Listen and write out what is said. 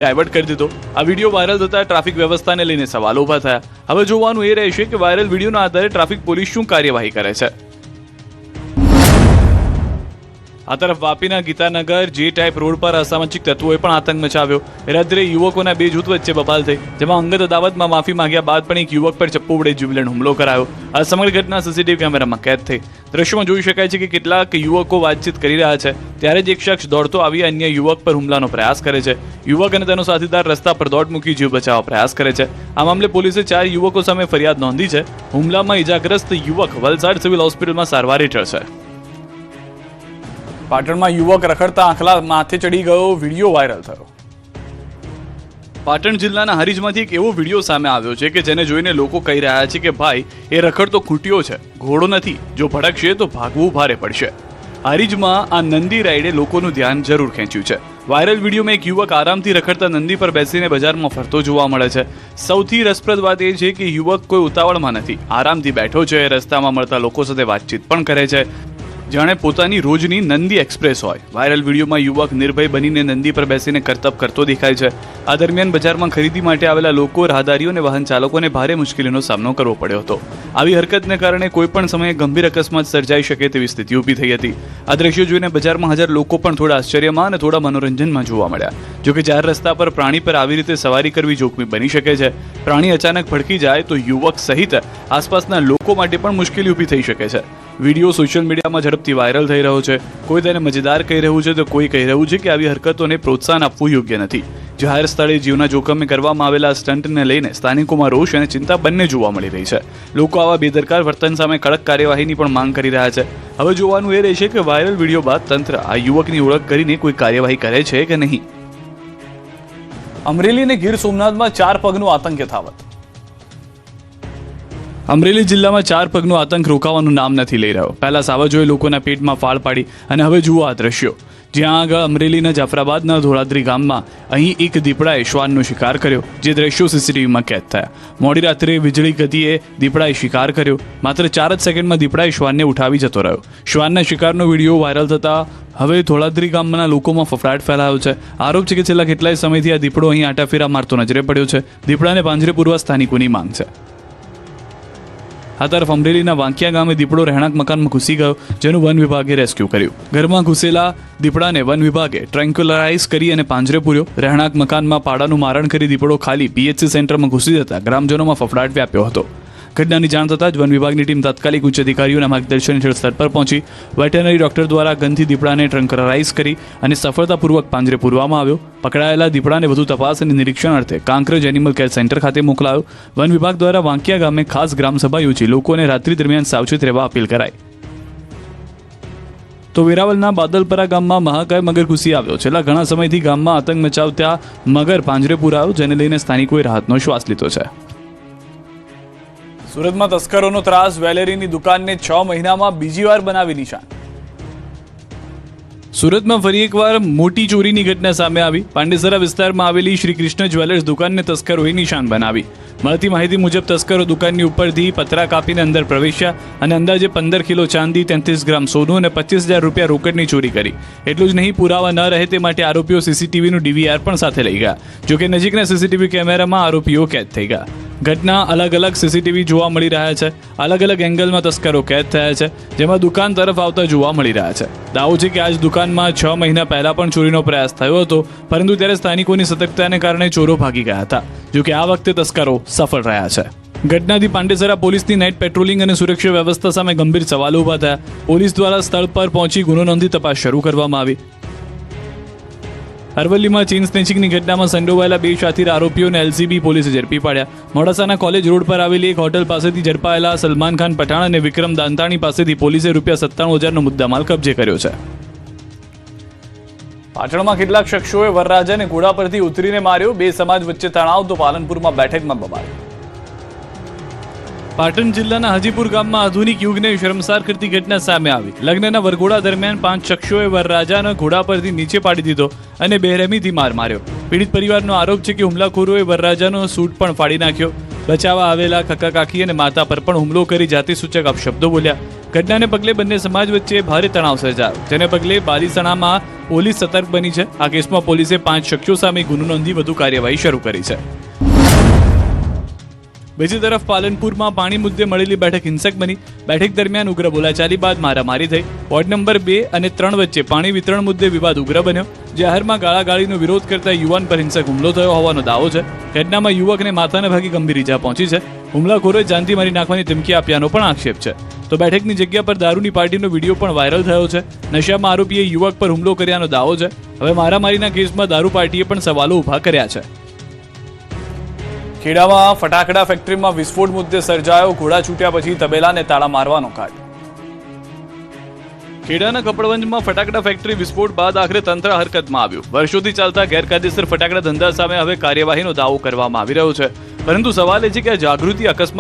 Divert કરી દીધો। આ વિડીયો વાયરલ થતા ટ્રાફિક વ્યવસ્થાને લઈને સવાલો ઊભા થયા। હવે જોવાનું એ રહેશે કે વાયરલ વિડીયોના આધારે ટ્રાફિક પોલીસ શું કાર્યવાહી કરે છે। આ તરફ વાપીના ગીતાનગર જે ટાઈપ રોડ પર અસામાજિક તત્વોએ પણ આતંક મચાવ્યો। રાત્રે યુવકોના બે જૂથ વચ્ચે બબાલ થઈ, જેમાં અંગત અદાવતમાં માફી માંગ્યા બાદ પણ એક યુવક પર ચપ્પુ વડે જીવલેણ હુમલો કરાયો। આ સમગ્ર ઘટના સીસીટીવી કેમેરામાં કેદ થઈ। દ્રશ્યમાં જોઈ શકાય છે કે કેટલાક યુવકો વાતચીત કરી રહ્યા છે, ત્યારે જ એક શખ્સ દોડતો આવી અન્ય યુવક પર હુમલાનો પ્રયાસ કરે છે। યુવક અને તેનો સાથીદાર રસ્તા પર દોડ મૂકી જીવ બચાવવા પ્રયાસ કરે છે। આ મામલે પોલીસે 4 યુવકો સામે ફરિયાદ નોંધી છે। હુમલામાં ઇજાગ્રસ્ત યુવક વલસાડ સિવિલ હોસ્પિટલમાં સારવાર હેઠળ છે। પાટણમાં યુવક રખડતા આંખલા માથે ચડી ગયો, વિડીયો વાયરલ થયો। પાટણ જિલ્લાના હરીજમાંથી એક એવો વિડીયો સામે આવ્યો છે કે જેને જોઈને લોકો કહી રહ્યા છે કે ભાઈ એ રખડતો ખૂંટિયો છે, ઘોડો નથી, જો ભડકશે તો ભાગવું ભારે પડશે। હરીજમાં આ નંદી રાઈડે લોકોનું ધ્યાન જરૂર ખેંચ્યું છે। વાયરલ વિડીયોમાં એક યુવક આરામથી રખડતા નંદી પર બેસીને બજારમાં ફરતો જોવા મળે છે। સૌથી રસપ્રદ વાત એ છે કે યુવક કોઈ ઉતાવળમાં નથી, આરામથી બેઠો છે, રસ્તામાં મળતા લોકો સાથે વાતચીત પણ કરે છે, જાણે પોતાની રોજની નંદી એક્સપ્રેસ હોય। વાયરલ વિડીયોમાં યુવક નિર્ભય બનીને નંદી પર બેસીને કરતબ કરતો દેખાય છે। આ દરમિયાન બજારમાં ખરીદી માટે આવેલા લોકો, રાહદારીઓ અને વાહન ચાલકોને ભારે મુશ્કેલીનો સામનો કરવો પડ્યો હતો। આવી હરકતને કારણે કોઈપણ સમયે ગંભીર અકસ્માત સર્જાઈ શકે તેવી સ્થિતિ ઊભી થઈ હતી। આ દ્રશ્યો જોઈને બજારમાં હાજર લોકો પણ થોડા આશ્ચર્યમાં અને થોડા મનોરંજનમાં જોવા મળ્યા। જોકે જાહેર રસ્તા પર પ્રાણી પર આવી રીતે સવારી કરવી જોખમી બની શકે છે। પ્રાણી અચાનક ભડકી જાય તો યુવક સહિત આસપાસના લોકો માટે પણ મુશ્કેલી ઊભી થઈ શકે છે। વિડીયો સોશિયલ મીડિયામાં ઝડપથી વાયરલ થઈ રહ્યો છે। કોઈ તેને મજેદાર કહી રહ્યું છે તો કોઈ કહી રહ્યું છે કે આવી હરકતોને પ્રોત્સાહન આપવું યોગ્ય નથી। જાહેર સ્થળે જીવના જોખમે કરવામાં આવેલા સ્ટન્ટને લઈને સ્થાનિકોમાં રોષ અને ચિંતા બંને જોવા મળી રહી છે। લોકો આવા બેદરકાર વર્તન સામે કડક કાર્યવાહીની પણ માંગ કરી રહ્યા છે। હવે જોવાનું એ રહેશે કે વાયરલ વિડીયો બાદ તંત્ર આ યુવકની ઓળખ કરીને કોઈ કાર્યવાહી કરે છે કે નહીં। અમરેલી અને ગીર સોમનાથમાં 4 પગનો આતંક યથાવત। અમરેલી જિલ્લામાં 4 પગનો આતંક રોકાવાનું નામ નથી લઈ રહ્યો। પહેલા સાવજોએ લોકોના પેટમાં ફાળ પાડી અને હવે જુઓ આ દ્રશ્યો, જ્યાં આગળ અમરેલીના જાફરાબાદના ધોળાદ્રી ગામમાં અહીં એક દીપડાએ શ્વાનનો શિકાર કર્યો, જે દ્રશ્યો સીસીટીવીમાં કેદ થયા। મોડી રાત્રે વીજળી ગતિએ દીપડાએ શિકાર કર્યો। માત્ર 4 જ સેકન્ડમાં દીપડાએ શ્વાનને ઉઠાવી જતો રહ્યો। શ્વાનના શિકારનો વિડીયો વાયરલ થતા હવે ધોળાદ્રી ગામના લોકોમાં ફફડાટ ફેલાયો છે। આરોપ છે કે છેલ્લા કેટલાય સમયથી આ દીપડો અહીં આટાફેરા મારતો નજરે પડ્યો છે। દીપડાને પાંજરે પૂરવા સ્થાનિકોની માંગ છે। આ તરફ અમરેલીના વાંકિયા ગામે દીપડો રહેણાંક મકાનમાં ઘૂસી ગયો, જેનું વન વિભાગે રેસ્ક્યુ કર્યું। ઘરમાં ઘૂસેલા દીપડાને વન વિભાગે ટ્રેન્ક્યુલરાઇઝ કરી અને પાંજરે પૂર્યો। રહેણાંક મકાનમાં પાડાનું મારણ કરી દીપડો ખાલી પીએચસી સેન્ટરમાં ઘૂસી જતા ગ્રામજનોમાં ફફડાટ વ્યાપ્યો હતો। ઘટનાની જાણ થતાં જ વન વિભાગની ટીમ તાત્કાલિક ઉચ્ચ અધિકારીઓના માર્ગદર્શન હેઠળ સ્થળ પર પહોંચી વેટરનરી ડોક્ટર દ્વારા ગનથી દીપડાને ટ્રેન્ક્યુલરાઇઝ કરી અને સફળતાપૂર્વક પાંજરે પૂરવામાં આવ્યો। પકડાયેલા દીપડાને વધુ તપાસ અને નિરીક્ષણ અર્થે કાંકરેજ એનિમલ કેર સેન્ટર ખાતે મોકલાયો। વન વિભાગ દ્વારા વાંકિયા ગામે ખાસ ગ્રામસભા યોજી લોકોને રાત્રિ દરમિયાન સાવચેત રહેવા અપીલ કરાઈ। તો વેરાવળના બાદલપરા ગામમાં મહાકાય મગર ઘૂસી આવ્યો। છેલ્લા ઘણા સમયથી ગામમાં આતંક મચાવતા મગર પાંજરે પૂરાયો, જેને લઈને સ્થાનિકોએ રાહતનો શ્વાસ લીધો છે। સુરતમાં તસ્કરોનો ત્રાસ, જ્વેલરીની દુકાનને 6 મહિનામાં બીજી વાર બનાવી નિશાન। સુરતમાં ફરી એકવાર મોટી ચોરીની ઘટના સામે આવી। પાંડેસરા વિસ્તારમાં આવેલી શ્રી કૃષ્ણ જ્વેલર્સ દુકાનને તસ્કરોએ નિશાન બનાવી। મળતી માહિતી મુજબ તસ્કરો દુકાનની ઉપરથી પતરા કાપીને અંદર પ્રવેશ્યા અને અંદાજે 15 કિલો ચાંદી, 33 ગ્રામ સોનું અને 25,000 રૂપિયા રોકડની ચોરી કરી। એટલું જ નહીં, પુરાવા ન રહે તે માટે આરોપીઓ સીસીટીવીનું ડીવીઆર પણ સાથે લઈ ગયા। જોકે નજીકના સીસીટીવી કેમેરામાં આરોપીઓ કેદ થઈ ગયા। ઘટના અલગ અલગ સીસીટીવી જોવા મળી રહ્યા છે। અલગ અલગ એંગલમાં તસ્કરો કેદ થયા છે, જેમાં દુકાન તરફ આવતા જોવા મળી રહ્યા છે। દાવો છે કે આ જ દુકાનમાં 6 મહિના પહેલા પણ ચોરીનો પ્રયાસ થયો હતો, પરંતુ ત્યારે સ્થાનિકોની સતર્કતાને કારણે ચોરો ભાગી ગયા હતા। જોકે આ વખતે તસ્કરો સફળ રહ્યા છે। ઘટનાથી પાંડેસરા પોલીસની નાઇટ પેટ્રોલિંગ અને સુરક્ષા વ્યવસ્થા સામે ગંભીર સવાલો ઊભા થયા। પોલીસ દ્વારા સ્થળ પર પહોંચી ગુનો નોંધી તપાસ શરૂ કરવામાં આવી। અરવલ્લીમાં ચેઇન સ્નેચિંગની ઘટનામાં સંડોવાયેલા 2 શાતીર આરોપીઓને એલસીબી પોલીસે ઝડપી પાડ્યા। મોડાસાના કોલેજ રોડ પર આવેલી એક હોટલ પાસેથી ઝડપાયેલા સલમાન ખાન પઠાણ અને વિક્રમ દાંતાણી પાસેથી પોલીસે ₹97,000નો મુદ્દામાલ કબજે કર્યો છે। પાટણમાં કેટલાક શખ્સોએ વરરાજાને ઘોડા પરથી ઉતરીને માર્યો, 2 સમાજ વચ્ચે તણાવ, તો પાલનપુરમાં બેઠકમાં બબાલ। પાટણ જિલ્લાના હાજીપુર ગામમાં આધુનિક યુગને શર્મસાર કરતી ઘટના સામે આવી। લગ્નના વરઘોડા દરમિયાન 5 શખ્સોએ વરરાજાને ઘોડા પરથી નીચે પાડી દીધો અને બેરહેમીથી માર માર્યો। પીડિત પરિવારનો આરોપ છે કે હુમલાખોરોએ વરરાજાનો સૂટ પણ ફાડી નાખ્યો। બચાવવા આવેલા કાકા કાકી અને માતા પર પણ હુમલો કરી જાતિસૂચક અપશબ્દો બોલ્યા। ઘટનાને પગલે બંને સમાજ વચ્ચે ભારે તણાવ સર્જાયો, જેને પગલે બારીસણામાં પોલીસ સતર્ક બની છે. આ કેસમાં પોલીસે 5 શખ્સો સામે ગુનો નોંધી વધુ કાર્યવાહી શરૂ કરી છે. બીજી તરફ પાલનપુરમાં પાણી મુદ્દે મળેલી બેઠક હિંસક બની. બેઠક દરમિયાન ઉગ્ર બોલાચાલી બાદ મારામારી થઈ. વોર્ડ નંબર 2 અને 3 વચ્ચે પાણી વિતરણ મુદ્દે વિવાદ ઉગ્ર બન્યો. જાહેરમાં ગાળાગાળીનો વિરોધ કરતા યુવાન પર હિંસક હુમલો થયો હોવાનો દાવો છે. ઘટનામાં યુવકને માથાના ભાગે ગંભીર ઈજા પહોંચી છે. હુમલાખોરોએ જાનથી મારી નાખવાની ધમકી આપ્યાનો પણ આક્ષેપ છે. તો બેઠકની જગ્યા પર દારૂની પાર્ટીનો વિડીયો પણ વાયરલ થયો છે. નશામાં આરોપીએ યુવક પર હુમલો કર્યાનો દાવો છે. હવે મારામારીના કેસમાં દારૂ પાર્ટીએ પણ સવાલો ઊભા કર્યા છે. ખેડામાં ફટાકડા ફેક્ટરીમાં વિસ્ફોટ મુદ્દે સર્જાયો ઘોડા છૂટ્યા પછી તબેલાને તાળા મારવાનો કાટ. ખેડાના કપડવંજમાં ફટાકડા ફેક્ટરી વિસ્ફોટ બાદ આખરે તંત્ર હરકતમાં આવ્યું. વર્ષોથી ચાલતા ગેરકાયદેસર ફટાકડા ધંધા સામે હવે કાર્યવાહીનો દાવો કરવામાં આવી રહ્યો છે. પરંતુ સવાલ એ છે કે આ જાગૃતિ અકસ્માત